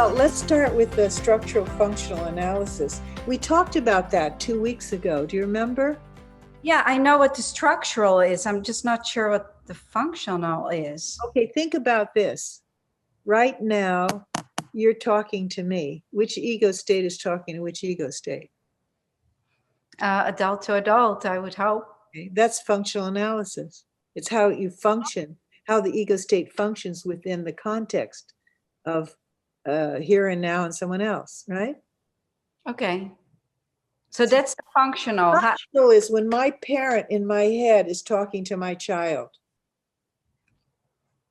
Well, let's start with the structural functional analysis. We talked about that 2 weeks ago. Do you remember? Yeah, I know what the structural is. I'm just not sure what the functional is. Okay, think about this. Right now, you're talking to me. Which ego state is talking to which ego state? Adult to adult, I would hope. Okay, that's functional analysis. It's how you function, how the ego state functions within the context of here and now and someone else, right? Okay. So that's the functional. Functional is when my parent in my head is talking to my child.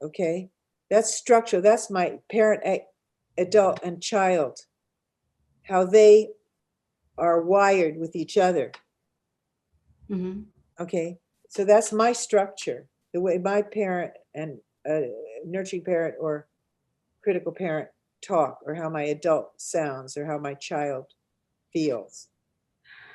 Okay, that's structural. That's my parent, adult, and child, how they are wired with each other. Mm-hmm. Okay, so that's my structure, the way my parent and nurturing parent or critical parent talk, or how my adult sounds, or how my child feels.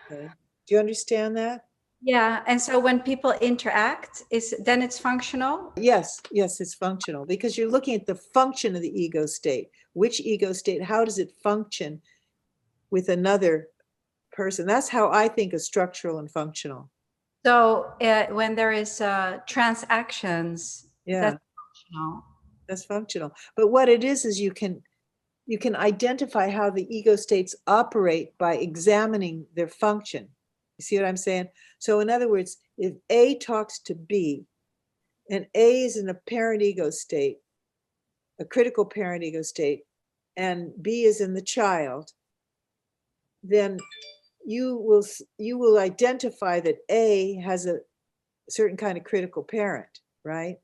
Okay, do you understand that? Yeah, and so when people interact, then it's functional? Yes, it's functional, because you're looking at the function of the ego state. Which ego state, how does it function with another person? That's how I think of structural and functional. So when there is transactions, Yeah, that's functional. that's functional. But what it is you can identify how the ego states operate by examining their function. You see what I'm saying? So in other words, if A talks to B, and A is in a parent ego state, a critical parent ego state, and B is in the child, then you will identify that A has a certain kind of critical parent, right?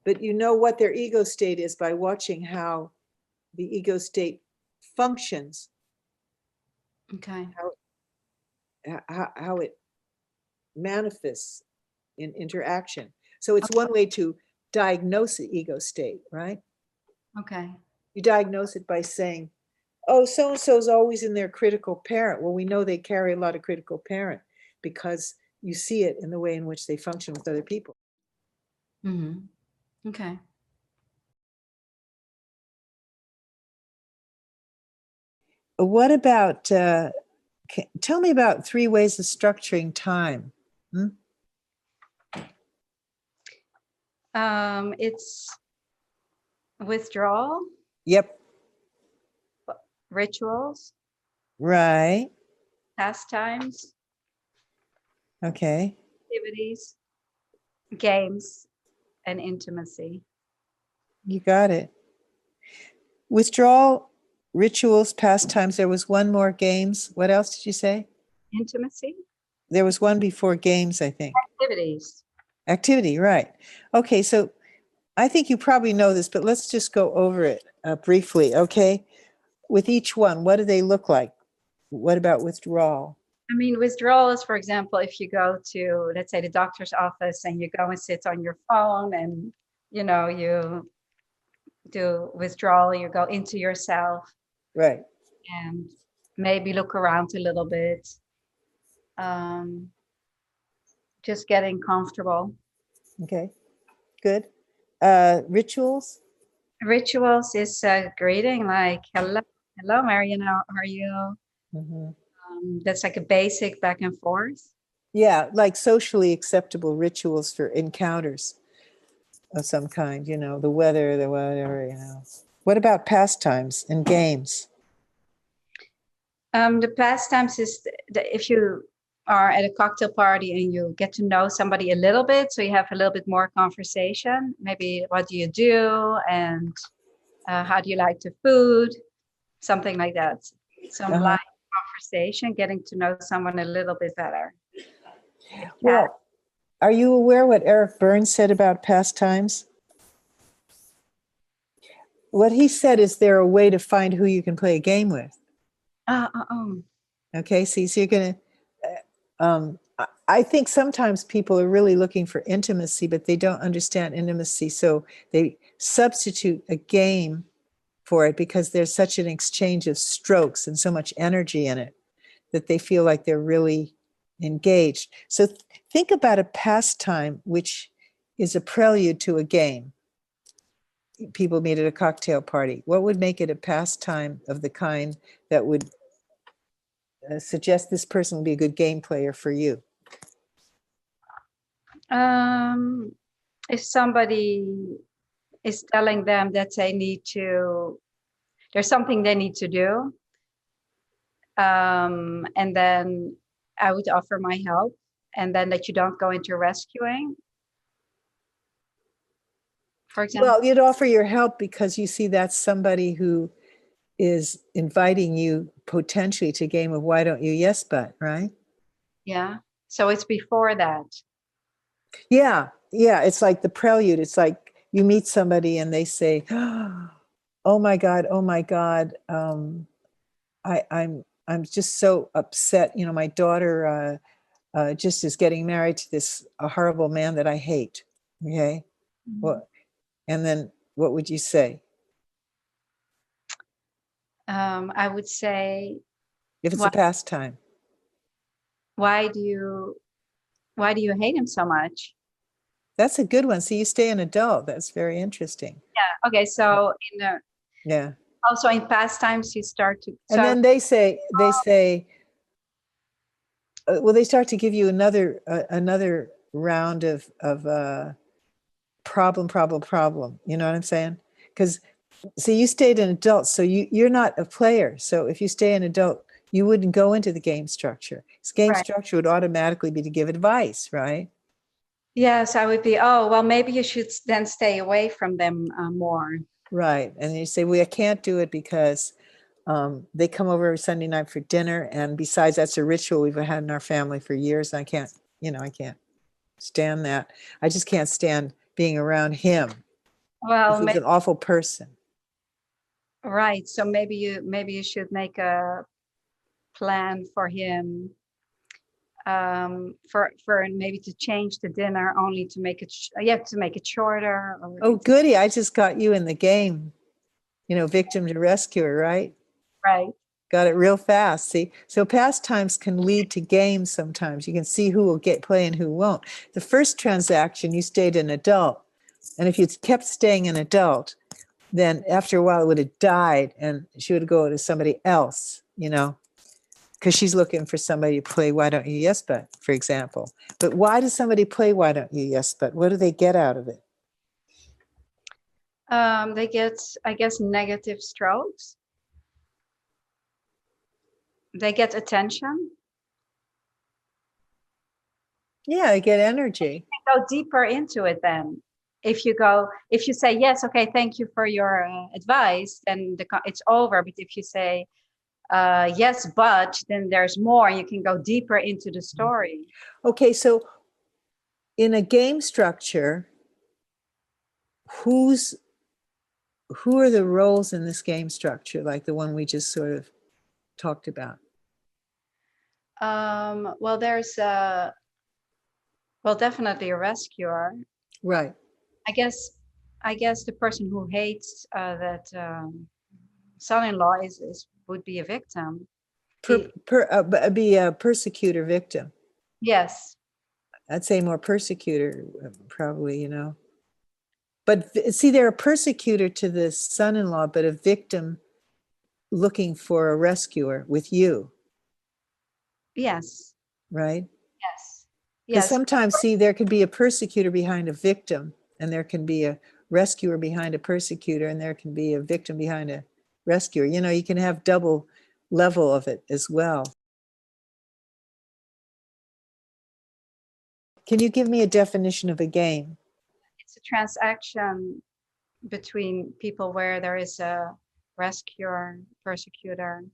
But you know what their ego state is by watching how the ego state functions. Okay. How it manifests in interaction. So it's one way to diagnose the ego state, right? Okay. You diagnose it by saying, oh, so-and-so is always in their critical parent. Well, we know they carry a lot of critical parent because you see it in the way in which they function with other people. Mm-hmm. Okay. What about, tell me about 3 ways of structuring time. It's withdrawal. Yep. Rituals. Right. Pastimes. Okay. Activities. Games. And intimacy. You got it. Withdrawal, rituals, pastimes. There was one more, games. What else did you say? Intimacy. There was one before games, I think. Activities. Activity, right. Okay, so I think you probably know this, but let's just go over it briefly, okay? With each one, what do they look like? What about withdrawal? I mean, withdrawal is, for example, if you go to, let's say, the doctor's office and you go and sit on your phone and, you know, you do withdrawal, you go into yourself. Right. And maybe look around a little bit. Just getting comfortable. Okay, good. Rituals? Rituals is greeting, like, hello, Marianne, how are you? Mm-hmm. That's like a basic back and forth. Yeah, like socially acceptable rituals for encounters of some kind, you know, the weather, the whatever, you know. What about pastimes and games? The pastimes is if you are at a cocktail party and you get to know somebody a little bit, so you have a little bit more conversation. Maybe what do you do, and how do you like the food, something like that. Some light conversation, getting to know someone a little bit better. Well, are you aware what Eric Burns said about pastimes? What he said is they're a way to find who you can play a game with. Okay, so you're going to, I think sometimes people are really looking for intimacy, but they don't understand intimacy. So they substitute a game for it because there's such an exchange of strokes and so much energy in it that they feel like they're really engaged. So think about a pastime which is a prelude to a game. people meet at a cocktail party, what would make it a pastime of the kind that would suggest this person would be a good game player for you? If somebody is telling them that there's something they need to do, and then I would offer my help, and then that you don't go into rescuing, for example. Well, you'd offer your help because you see that's somebody who is inviting you potentially to a game of why don't you yes but, right? Yeah. So it's before that. Yeah, it's like the prelude. It's like you meet somebody and they say, oh my god, I'm just so upset, my daughter just is getting married to this horrible man that I hate. Okay. Well, and then what would you say? I would say, If it's a pastime. why do you hate him so much? That's a good one. So you stay an adult. That's very interesting. Yeah. Okay. So Yeah. also in pastimes, you start to. And then they say, well, they start to give you another round of problem. You know what I'm saying? Because so you stayed an adult, so you're not a player. So if you stay an adult, you wouldn't go into the game structure. This game structure would automatically be to give advice, right? Yes, I would be, oh, well, maybe you should then stay away from them more. Right. And you say, well, I can't do it because they come over every Sunday night for dinner. And besides, that's a ritual we've had in our family for years. And I can't stand that. I just can't stand being around him. Well, he's an awful person. Right. So maybe you should make a plan for him, for maybe to change the dinner only to make it to make it shorter. Oh, goody. I just got you in the game, victim to rescuer, right? Right. Got it real fast. See, so pastimes can lead to games sometimes. You can see who will play and who won't. The first transaction, you stayed an adult. And if you kept staying an adult, then after a while it would have died and she would go to somebody else, because she's looking for somebody to play Why Don't You Yes But, for example. But why does somebody play Why Don't You Yes But? What do they get out of it? They get, I guess, negative strokes. They get attention. Yeah, they get energy. Go deeper into it then. If you say, yes, okay, thank you for your advice, then it's over. But if you say, yes, but then there's more, you can go deeper into the story. Okay, so in a game structure, who are the roles in this game structure, like the one we just sort of talked about? Well, there's definitely a rescuer. Right. I guess the person who hates that son-in-law would be a victim. Be a persecutor victim. Yes. I'd say more persecutor, probably, But see, they're a persecutor to the son-in-law, but a victim looking for a rescuer with you. Yes. Right? Yes. Because sometimes, see, there could be a persecutor behind a victim, and there can be a rescuer behind a persecutor, and there can be a victim behind a rescuer. You can have double level of it as well. Can you give me a definition of a game? It's a transaction between people where there is a rescuer, persecutor,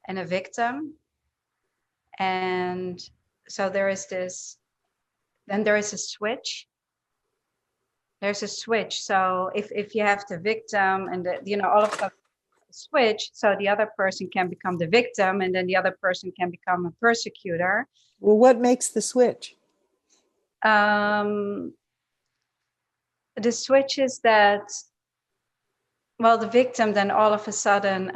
and a victim. And so there is a switch. There's a switch. So if you have the victim and all of that switch, so the other person can become the victim and then the other person can become a persecutor. Well, what makes the switch? The switch is that, well, the victim then all of a sudden,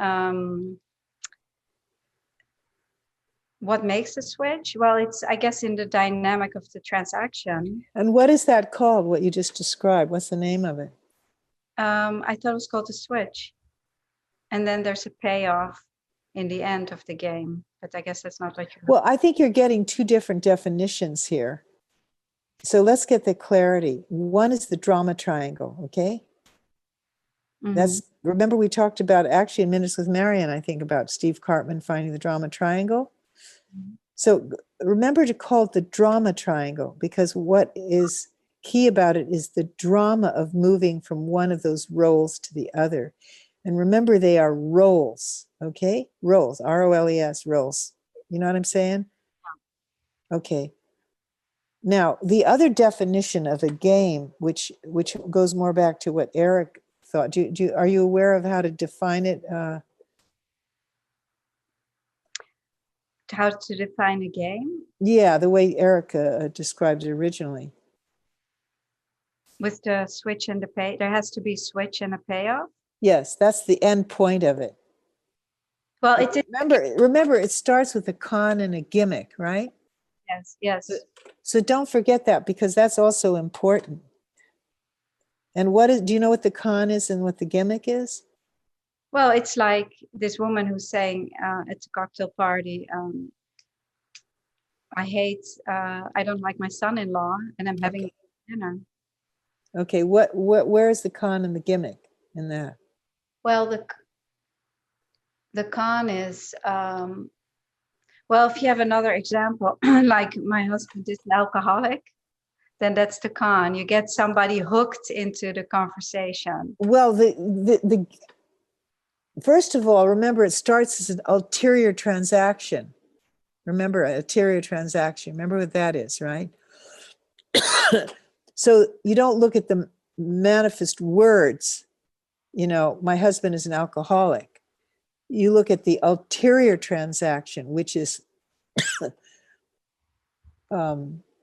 what makes the switch? Well, it's, I guess, in the dynamic of the transaction. And what is that called, what you just described? What's the name of it? I thought it was called a switch. And then there's a payoff in the end of the game. But I guess that's not what you're... Well, I think you're getting two different definitions here. So let's get the clarity. One is the drama triangle, okay? That's, remember we talked about actually in Minutes with Marianne, I think, about Steve Cartman finding the drama triangle. So remember to call it the drama triangle, because what is key about it is the drama of moving from one of those roles to the other. And remember, they are roles, okay? Roles, R-O-L-E-S, roles. You know what I'm saying? Okay. Now, the other definition of a game, which goes more back to what Eric thought, are you aware of how to define it? How to define a game? Yeah, the way Erica described it originally. With the switch and the pay, there has to be switch and a payoff? Yes, that's the end point of it. Well, remember, it starts with a con and a gimmick, right? Yes. So don't forget that, because that's also important. And do you know what the con is and what the gimmick is? Well, it's like this woman who's saying at a cocktail party, I don't like my son-in-law, and I'm having dinner. Okay, where is the con and the gimmick in that? Well, the con is, well, if you have another example, like my husband is an alcoholic, then that's the con. You get somebody hooked into the conversation. Well, first of all, remember, it starts as an ulterior transaction. Remember, an ulterior transaction. Remember what that is, right? So you don't look at the manifest words, my husband is an alcoholic. You look at the ulterior transaction, which is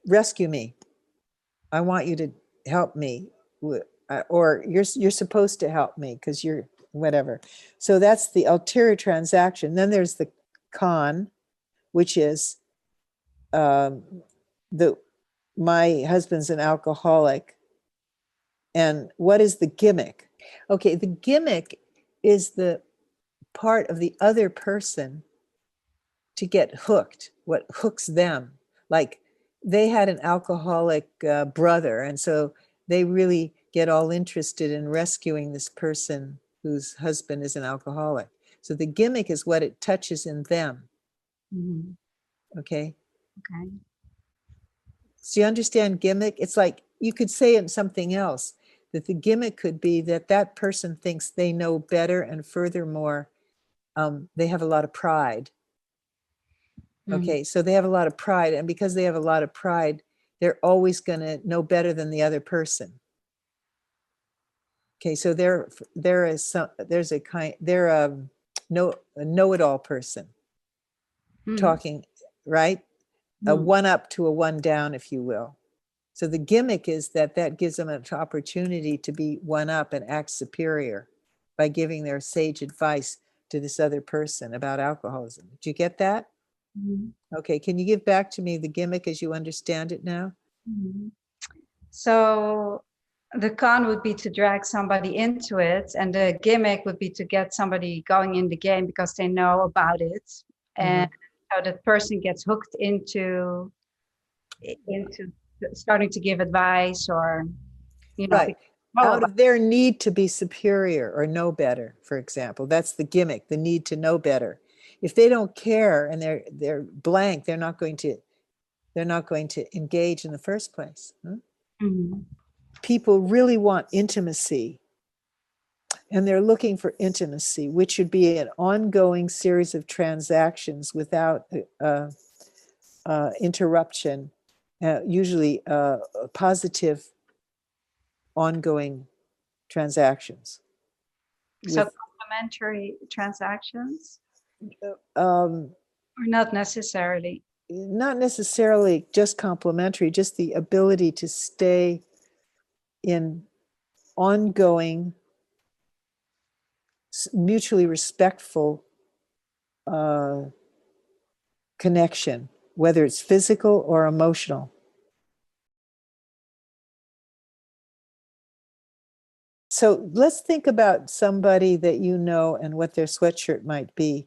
rescue me. I want you to help me, or you're supposed to help me because you're whatever. So that's the ulterior transaction. Then there's the con, which is my husband's an alcoholic. And what is the gimmick? Okay, the gimmick is the part of the other person to get hooked, what hooks them. Like they had an alcoholic brother, and so they really get all interested in rescuing this person whose husband is an alcoholic. So the gimmick is what it touches in them. Okay? Okay. So you understand gimmick? It's like you could say in something else, that the gimmick could be that person thinks they know better, and furthermore, they have a lot of pride. Okay, so they have a lot of pride, and because they have a lot of pride, they're always going to know better than the other person. Okay, so they're a know-it-all person, talking, right? A one up to a one down, if you will. So the gimmick is that gives them an opportunity to be one up and act superior by giving their sage advice to this other person about alcoholism. Did you get that? Okay, can you give back to me the gimmick as you understand it now? So the con would be to drag somebody into it, and the gimmick would be to get somebody going in the game because they know about it, and so the person gets hooked into starting to give advice, or right, out of their need to be superior or know better, for example. That's the gimmick, the need to know better. If they don't care and they're blank, they're not going to engage in the first place. People really want intimacy, and they're looking for intimacy, which should be an ongoing series of transactions without interruption, usually positive ongoing transactions. So complementary transactions? Or not necessarily? Not necessarily just complementary, just the ability to stay in ongoing, mutually respectful connection, whether it's physical or emotional. So So let's think about somebody that you know and what their sweatshirt might be.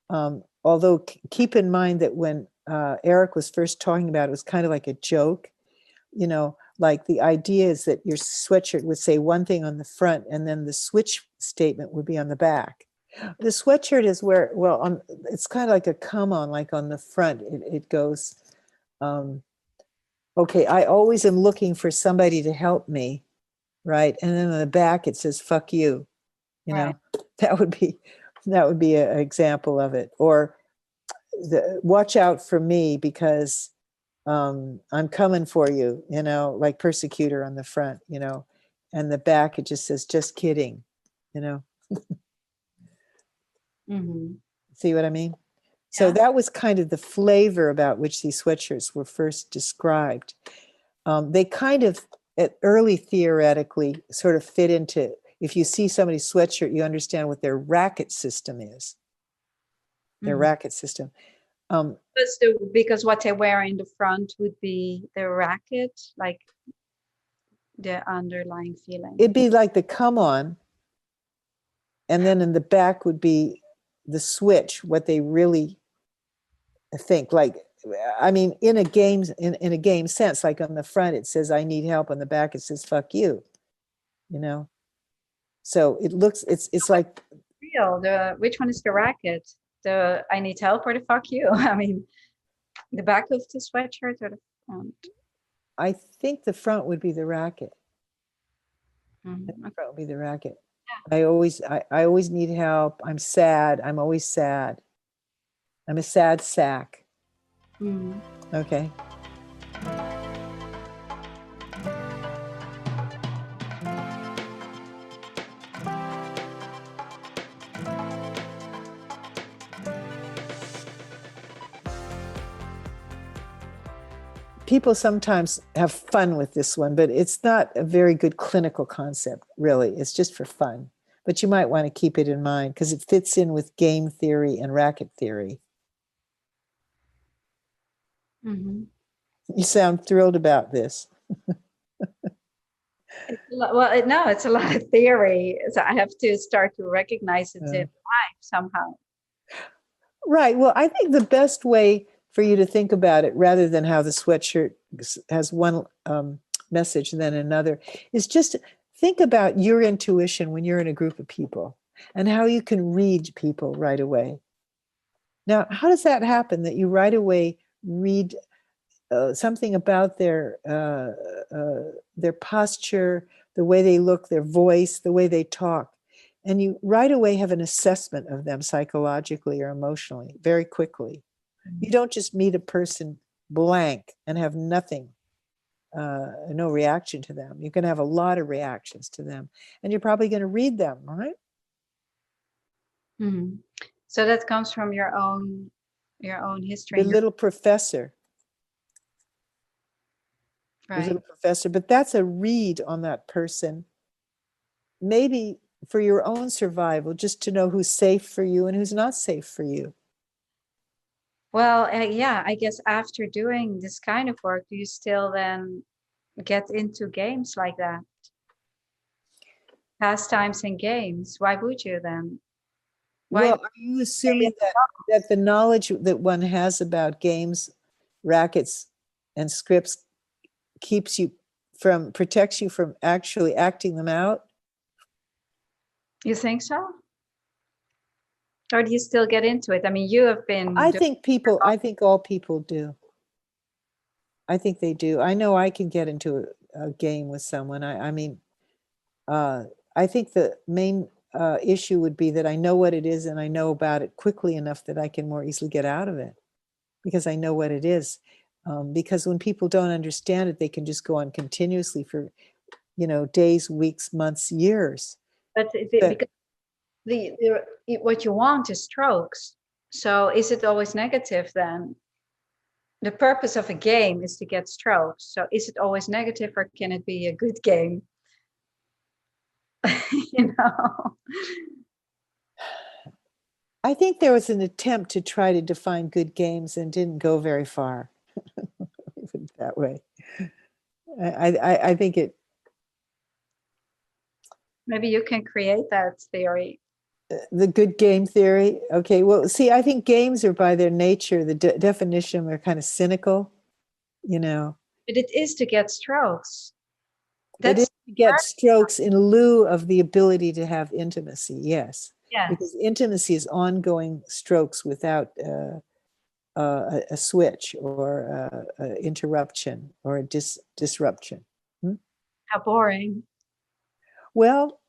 Although keep in mind that when Eric was first talking about it, it was kind of like a joke, you know, like the idea is that your sweatshirt would say one thing on the front and then the switch statement would be on the back. The sweatshirt is where, well, it's kind of like a come on, like on the front, it goes, okay, I always am looking for somebody to help me, right? And then on the back it says, fuck you, you know, Right. that would be an example of it. Or watch out for me because I'm coming for you, you know, like persecutor on the front, you know, and the back, it just says, just kidding, you know, Mm-hmm. see what I mean? So Yeah. that was kind of the flavor about which these sweatshirts were first described. They kind of, at early theoretically, sort of fit into, if you see somebody's sweatshirt, you understand what their racket system is, their Mm-hmm. racket system. Because what they wear in the front would be the racket, like the underlying feeling. It'd be like the come on, and then in the back would be the switch, what they really think. Like, I mean, in a game sense, like on the front it says I need help, on the back it says fuck you, you know. So it looks, it's like, Real. Which one is the racket? The I need help or the fuck you? I mean, the back of the sweatshirt or the front? I think the front would be the racket. The Mm-hmm. front would be the racket. I always need help. I'm sad. I'm always sad. I'm a sad sack. Mm-hmm. Okay. People sometimes have fun with this one, but it's not a very good clinical concept, really. It's just for fun. But you might want to keep it in mind because it fits in with game theory and racket theory. Mm-hmm. You sound thrilled about this. No, it's a lot of theory. So I have to start to recognize it in life somehow. Right. Well, I think the best way for you to think about it, rather than how the sweatshirt has one message and then another, is just think about your intuition when you're in a group of people and how you can read people right away. Now, how does that happen that you right away read something about their posture, the way they look, their voice, the way they talk, and you right away have an assessment of them psychologically or emotionally very quickly. You don't just meet a person blank and have nothing, no reaction to them. You can have a lot of reactions to them, and you're probably going to read them, right? Mm-hmm. So that comes from your own history. The little professor, the Right. little professor, but that's a read on that person. Maybe for your own survival, just to know who's safe for you and who's not safe for you. Well, yeah, I guess after doing this kind of work, do you still then get into games like that? Pastimes and games. Why would you then? Why? Well, are you assuming that the knowledge that one has about games, rackets, and scripts protects you from actually acting them out? You think so? Or do you still get into it? I mean, you have been. I think all people do. I think they do. I know I can get into a game with someone. I mean, I think the main issue would be that I know what it is and I know about it quickly enough that I can more easily get out of it because I know what it is. Because when people don't understand it, they can just go on continuously for, days, weeks, months, years. But But because what you want is strokes. So is it always negative then? The purpose of a game is to get strokes. So is it always negative or can it be a good game? you know? I think there was an attempt to try to define good games and didn't go very far. Put it that way. I think it. Maybe you can create that theory. The good game theory. Okay, well, see, I think games are by their nature, the definition, are kind of cynical, you know. But it is to get strokes. It is That's to get strokes in lieu of the ability to have intimacy, yes. Because yes. intimacy is ongoing strokes without a switch or a interruption or a disruption. Hmm? How boring. Well,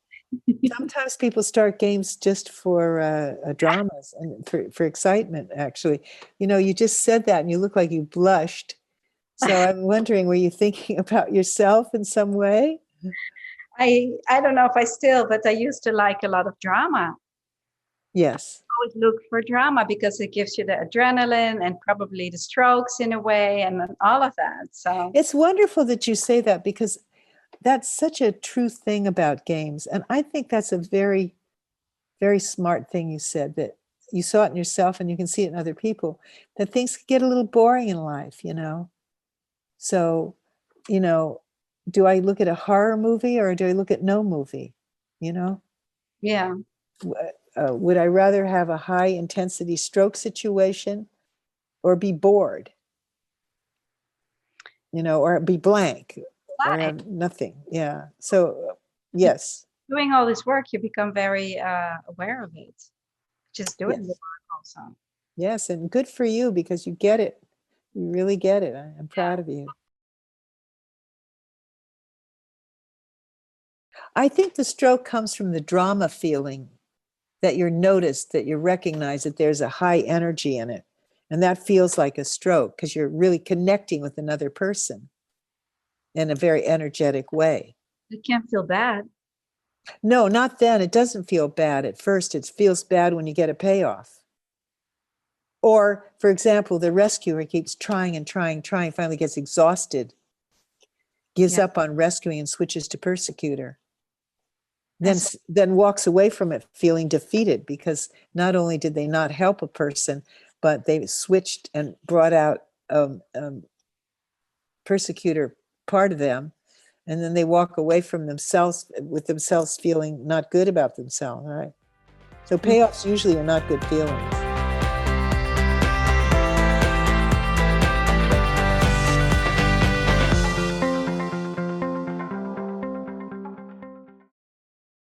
sometimes people start games just for dramas and for excitement, actually. You know, you just said that and you look like you blushed. So I'm wondering, were you thinking about yourself in some way? I don't know if I still, but I used to like a lot of drama. Yes. Always look for drama because it gives you the adrenaline and probably the strokes in a way and all of that. So It's wonderful that you say that because that's such a true thing about games. And I think that's a very, very smart thing you said, that you saw it in yourself and you can see it in other people, that things get a little boring in life, you know? So, you know, do I look at a horror movie or do I look at no movie? You know, yeah. would I rather have a high intensity stroke situation or be bored? You know, or be blank or Why? have nothing. Yeah. So, yes. Doing all this work, you become very aware of it. Just doing the Yes. work also. Yes. And good for you because you get it. You really get it. I'm proud of you. I think the stroke comes from the drama feeling, that you're noticed, that you recognize that there's a high energy in it. And that feels like a stroke because you're really connecting with another person in a very energetic way. It can't feel bad. No, not then. It doesn't feel bad at first. It feels bad when you get a payoff. Or, for example, the rescuer keeps trying and trying, finally gets exhausted, gives Yeah. up on rescuing and switches to persecutor. Then, That's then walks away from it feeling defeated because not only did they not help a person, but they switched and brought out persecutor part of them, and then they walk away from themselves with themselves feeling not good about themselves. Right. So payoffs usually are not good feelings.